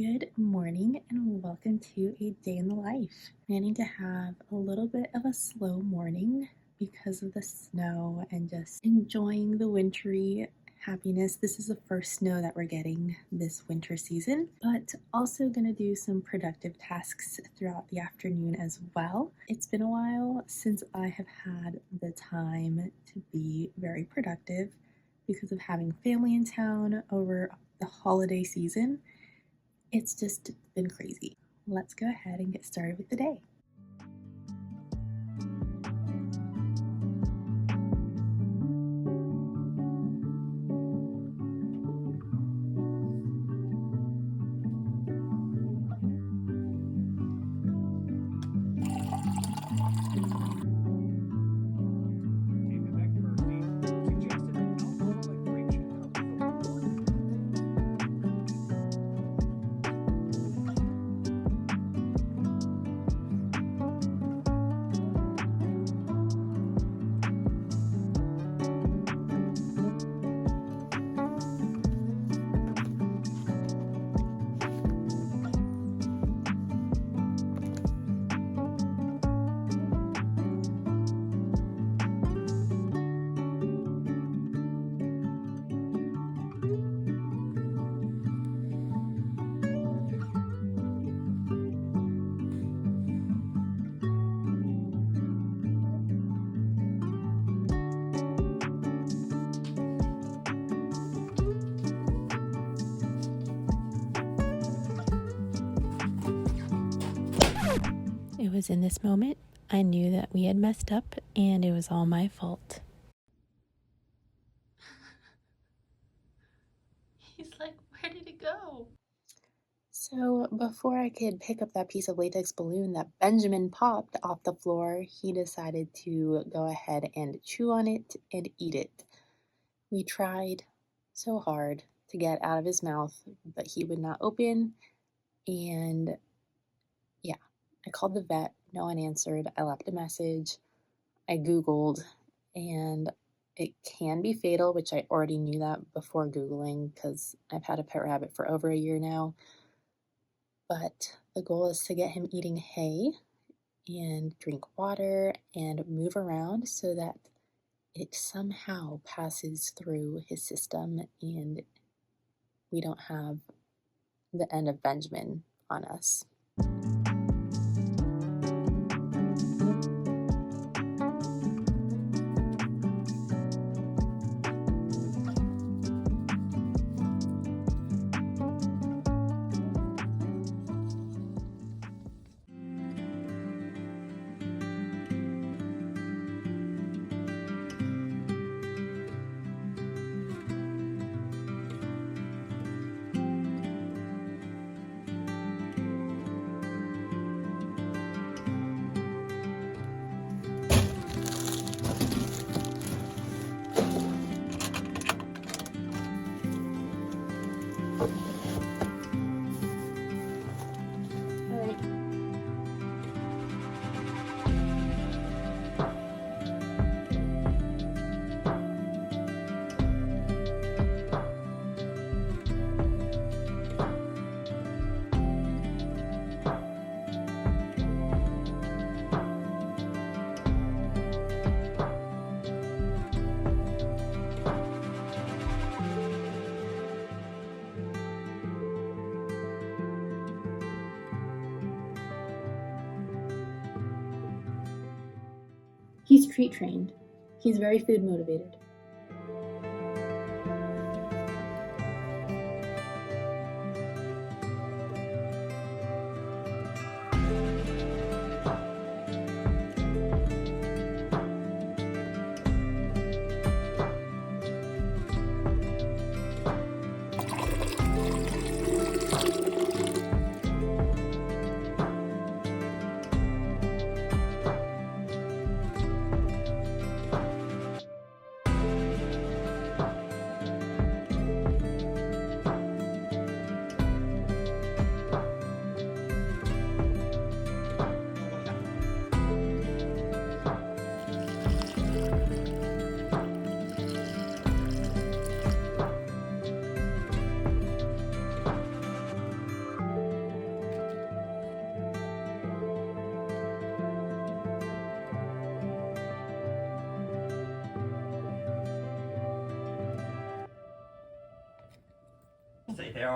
Good morning and welcome to a day in the life. Planning to have a little bit of a slow morning because of the snow and just enjoying the wintry happiness. This is the first snow that we're getting this winter season, but also going to do some productive tasks throughout the afternoon as well. It's been a while since I have had the time to be very productive because of having family in town over the holiday season. It's just been crazy. Let's go ahead and get started with the day. It was in this moment I knew that we had messed up and it was all my fault. He's like, where did it go? So before I could pick up that piece of latex balloon that Benjamin popped off the floor, he decided to go ahead and chew on it and eat it. We tried so hard to get out of his mouth, but he would not open. And yeah, I called the vet. No one answered. I left a message. I Googled, and it can be fatal, which I already knew that before Googling because I've had a pet rabbit for over a year now. But the goal is to get him eating hay and drink water and move around so that it somehow passes through his system and we don't have the end of Benjamin on us. He's treat trained. He's very food motivated. say there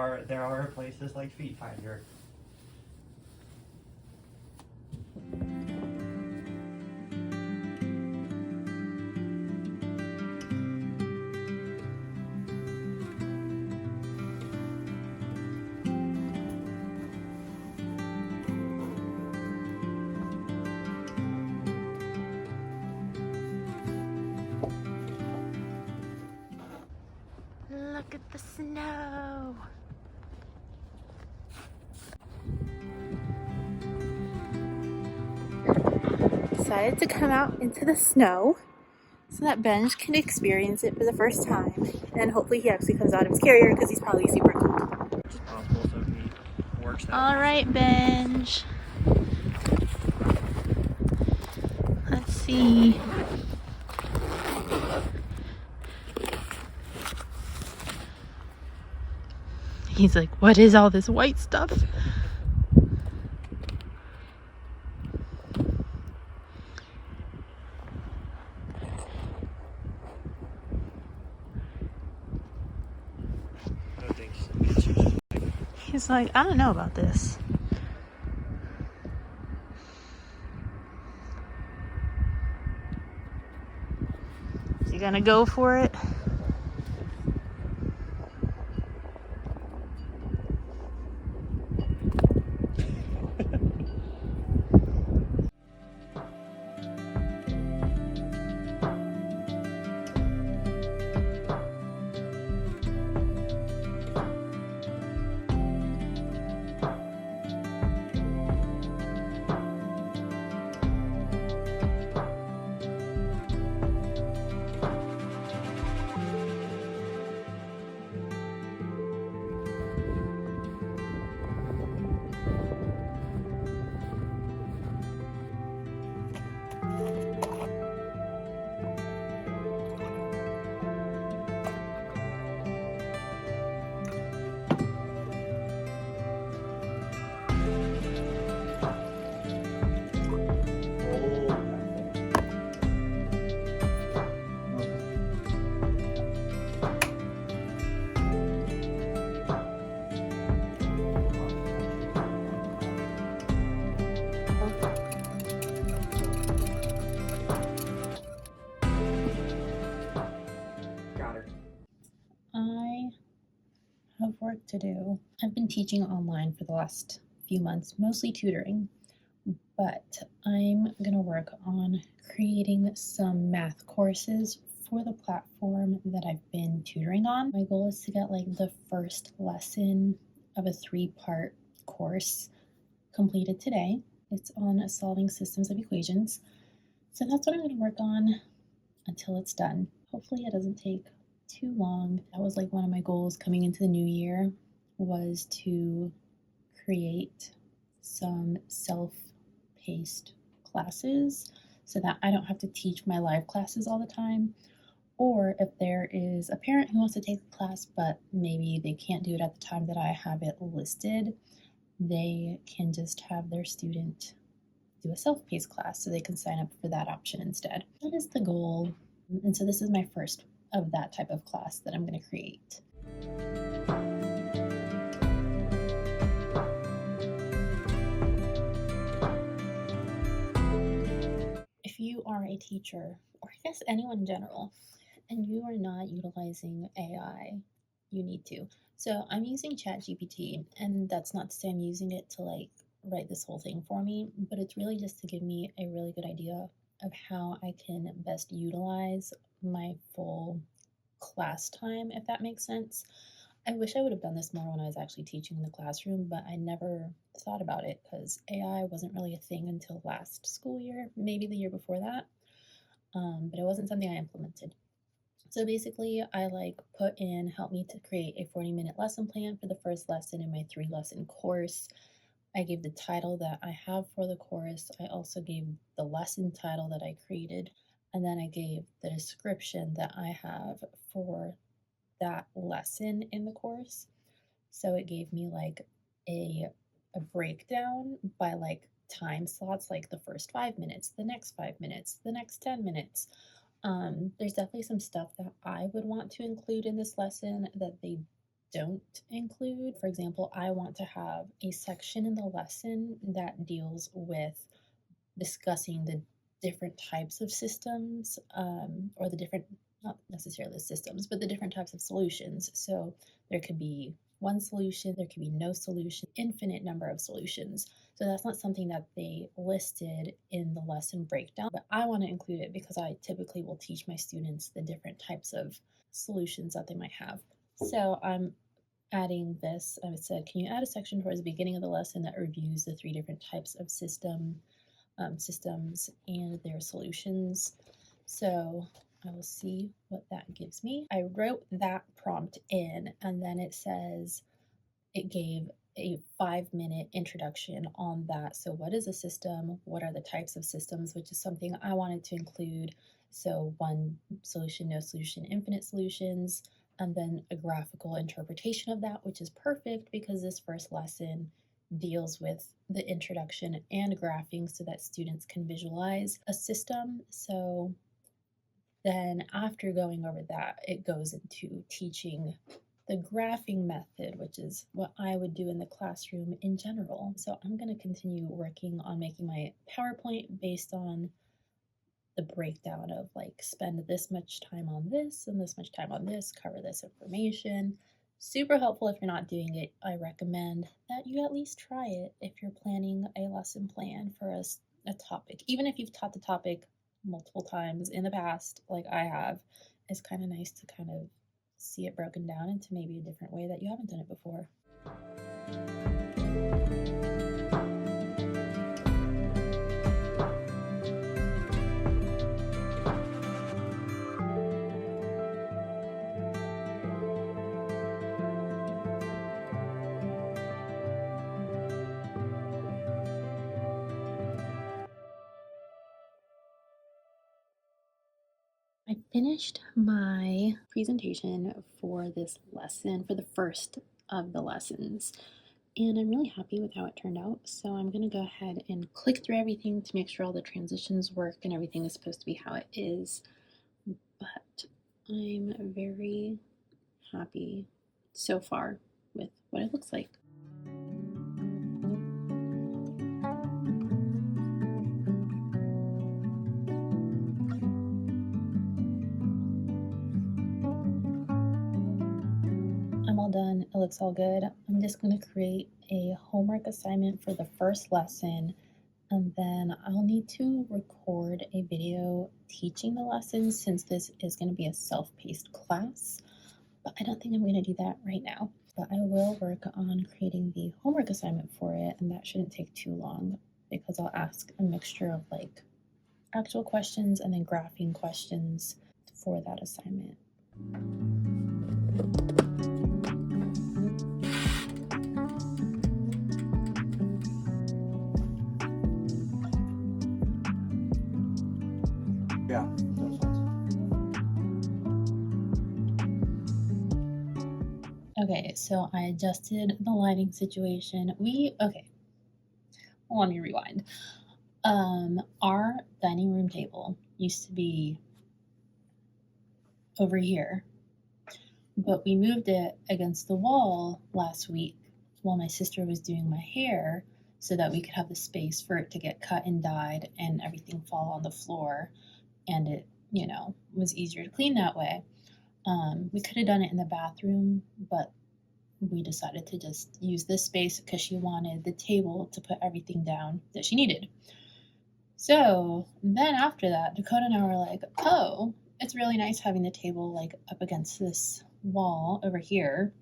are places like Feet Finder. Look at the snow. Decided to come out into the snow so that Benj can experience it for the first time, and hopefully he actually comes out of his carrier because he's probably super cold. It's possible, so he works that. All right, Benj. Let's see. He's like, what is all this white stuff? I don't think so. He's like, I don't know about this. Is he gonna go for it? Got her. I have work to do. I've been teaching online for the last few months, mostly tutoring, but I'm going to work on creating some math courses for the platform that I've been tutoring on. My goal is to get like the first lesson of a 3-part course completed today. It's on solving systems of equations. So that's what I'm going to work on until it's done. Hopefully it doesn't take too long. That was like one of my goals coming into the new year, was to create some self-paced classes so that I don't have to teach my live classes all the time. Or if there is a parent who wants to take the class, but maybe they can't do it at the time that I have it listed, they can just have their student do a self-paced class so they can sign up for that option instead. That is the goal. And so this is my first of that type of class that I'm going to create. If you are a teacher, or I guess anyone in general, and you are not utilizing AI, you need to. So I'm using ChatGPT, and that's not to say I'm using it to like write this whole thing for me, but it's really just to give me a really good idea of how I can best utilize my full class time, if that makes sense. I wish I would have done this more when I was actually teaching in the classroom, but I never thought about it because AI wasn't really a thing until last school year, maybe the year before that, but it wasn't something I implemented. So basically, I like put in, help me to create a 40-minute lesson plan for the first lesson in my 3-lesson course. I gave the title that I have for the course. I also gave the lesson title that I created, and then I gave the description that I have for that lesson in the course. So it gave me like a breakdown by like time slots, like the first 5 minutes, the next 5 minutes, the next 10 minutes. There's definitely some stuff that I would want to include in this lesson that they don't include. For example, I want to have a section in the lesson that deals with discussing the different types of systems, or the different, not necessarily the systems, but the different types of solutions. So there could be one solution, there could be no solution, infinite number of solutions. So that's not something that they listed in the lesson breakdown, but I want to include it because I typically will teach my students the different types of solutions that they might have. So I'm adding this. I said, can you add a section towards the beginning of the lesson that reviews the 3 different types of systems and their solutions? So I will see what that gives me. I wrote that prompt in, and then it says it gave a 5-minute introduction on that. So what is a system? What are the types of systems? Which is something I wanted to include. So one solution, no solution, infinite solutions, and then a graphical interpretation of that, which is perfect because this first lesson deals with the introduction and graphing so that students can visualize a system. So then after going over that, it goes into teaching the graphing method, which is what I would do in the classroom in general. So I'm going to continue working on making my PowerPoint based on the breakdown of like spend this much time on this and this much time on this, cover this information. Super helpful if you're not doing it. I recommend that you at least try it if you're planning a lesson plan for a topic. Even if you've taught the topic multiple times in the past, like I have, it's kind of nice to kind of see it broken down into maybe a different way that you haven't done it before. I finished my presentation for this lesson, for the first of the lessons, and I'm really happy with how it turned out. So I'm going to go ahead and click through everything to make sure all the transitions work and everything is supposed to be how it is. But I'm very happy so far with what it looks like. I'm all done. It looks all good. I'm just going to create a homework assignment for the first lesson, and then I'll need to record a video teaching the lessons since this is going to be a self-paced class. But I don't think I'm going to do that right now. But I will work on creating the homework assignment for it, and that shouldn't take too long because I'll ask a mixture of like actual questions and then graphing questions for that assignment. Yeah. Okay, so I adjusted the lighting situation. Okay, well, let me rewind. Our dining room table used to be over here, but we moved it against the wall last week while my sister was doing my hair so that we could have the space for it to get cut and dyed and everything fall on the floor, and it, was easier to clean that way. We could have done it in the bathroom, but we decided to just use this space because she wanted the table to put everything down that she needed. So then after that, Dakota and I were like, oh, it's really nice having the table like up against this wall over here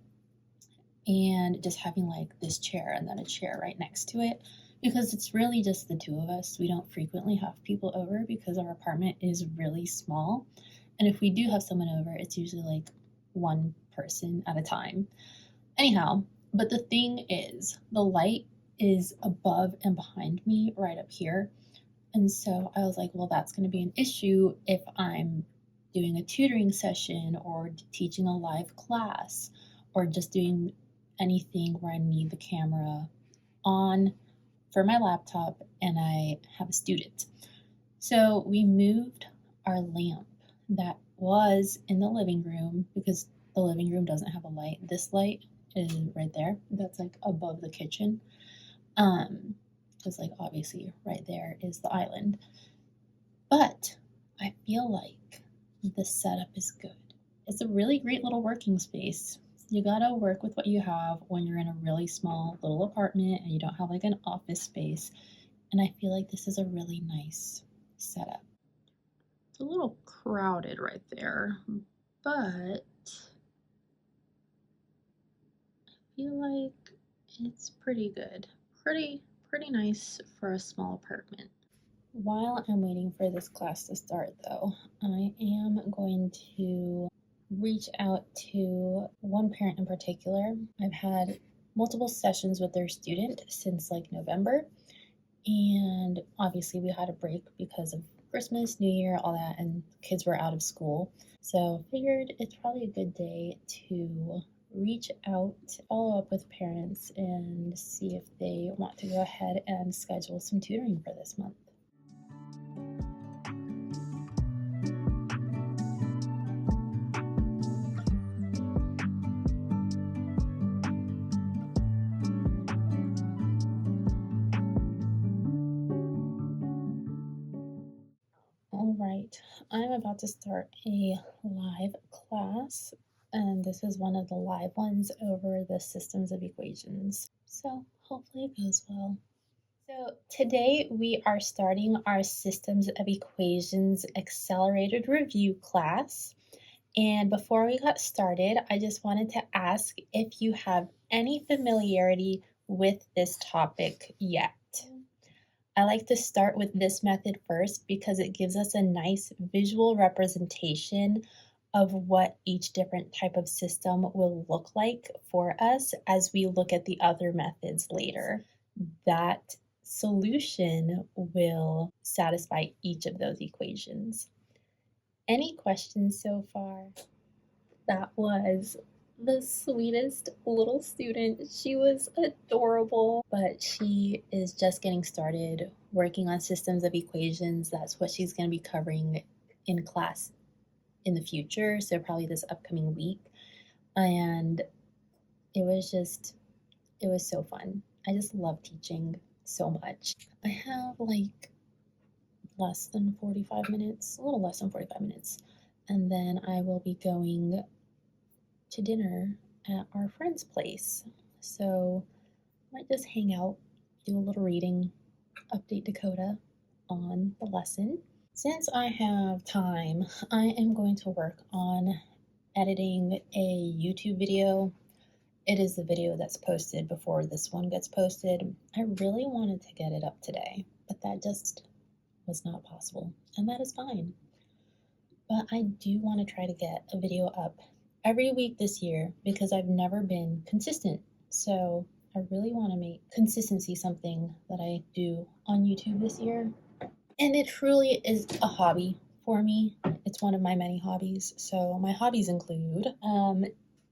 and just having like this chair and then a chair right next to it, because it's really just the 2 of us. We don't frequently have people over because our apartment is really small. And if we do have someone over, it's usually like one person at a time. Anyhow, but the thing is, the light is above and behind me right up here. And so I was like, well, that's going to be an issue if I'm doing a tutoring session or teaching a live class or just doing anything where I need the camera on for my laptop and I have a student. So we moved our lamp that was in the living room because the living room doesn't have a light. This light is right there. That's like above the kitchen. Because like obviously right there is the island. But I feel like the setup is good. It's a really great little working space. You gotta work with what you have when you're in a really small little apartment and you don't have like an office space. And I feel like this is a really nice setup. It's a little crowded right there, but I feel like it's pretty good. Pretty nice for a small apartment. While I'm waiting for this class to start though, I am going to reach out to one parent in particular. I've had multiple sessions with their student since like November, and obviously we had a break because of Christmas, New Year, all that, and kids were out of school. So figured it's probably a good day to reach out, follow up with parents, and see if they want to go ahead and schedule some tutoring for this month. All right, I'm about to start a live class, and this is one of the live ones over the systems of equations. So hopefully it goes well. So today we are starting our systems of equations accelerated review class. And before we got started, I just wanted to ask if you have any familiarity with this topic yet. I like to start with this method first because it gives us a nice visual representation of what each different type of system will look like for us as we look at the other methods later. That solution will satisfy each of those equations. Any questions so far? That was the sweetest little student. She was adorable, but she is just getting started working on systems of equations. That's what she's going to be covering in class in the future, so probably this upcoming week. And it was so fun. I just love teaching so much. I have like less than 45 minutes, a little less than 45 minutes, and then I will be going to dinner at our friend's place. So I might just hang out, do a little reading, update Dakota on the lesson. Since I have time, I am going to work on editing a YouTube video. It is the video that's posted before this one gets posted. I really wanted to get it up today, but that just was not possible, and that is fine. But I do want to try to get a video up every week this year because I've never been consistent. So I really want to make consistency something that I do on YouTube this year. And it truly is a hobby for me. It's one of my many hobbies. So my hobbies include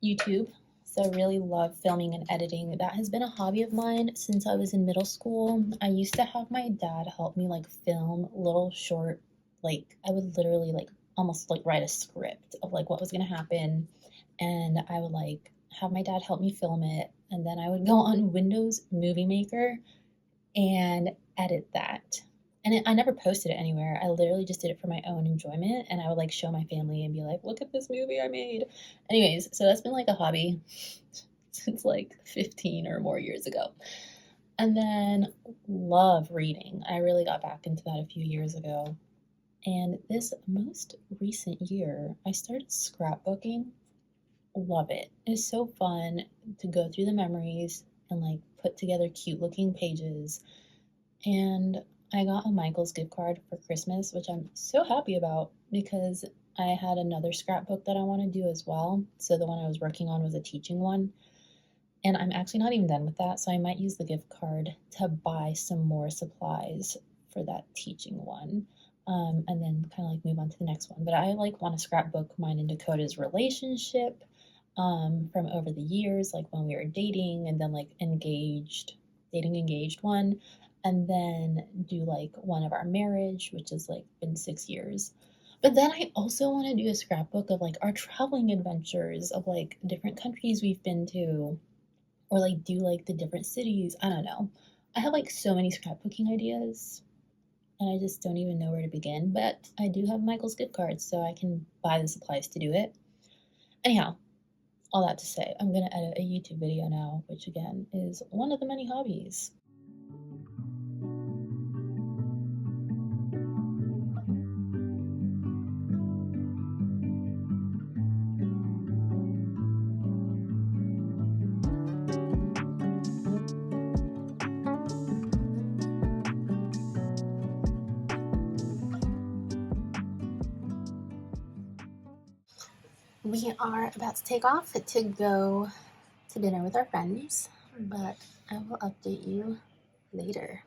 YouTube. So I really love filming and editing. That has been a hobby of mine since I was in middle school. I used to have my dad help me like film little short, like I would literally like almost like write a script of like what was going to happen, and I would like have my dad help me film it, and then I would go on Windows Movie Maker and edit that. And I never posted it anywhere. I literally just did it for my own enjoyment, and I would like show my family and be like, look at this movie I made. Anyways, so that's been like a hobby since like 15 or more years ago. And then love reading. I really got back into that a few years ago. And this most recent year, I started scrapbooking. Love it. It's so fun to go through the memories and like put together cute looking pages. And I got a Michaels gift card for Christmas, which I'm so happy about because I had another scrapbook that I want to do as well. So the one I was working on was a teaching one. And I'm actually not even done with that. So I might use the gift card to buy some more supplies for that teaching one. And then kind of like move on to the next one. But I like want to scrapbook mine and Dakota's relationship from over the years, like when we were dating and then like dating engaged one. And then do like one of our marriage, which has like been 6 years. But then I also want to do a scrapbook of like our traveling adventures of like different countries we've been to, or like do like the different cities. I don't know. I have like so many scrapbooking ideas, and I just don't even know where to begin. But I do have Michael's gift cards, so I can buy the supplies to do it. Anyhow, all that to say, I'm gonna edit a YouTube video now, which again is one of the many hobbies. We are about to take off to go to dinner with our friends, but I will update you later.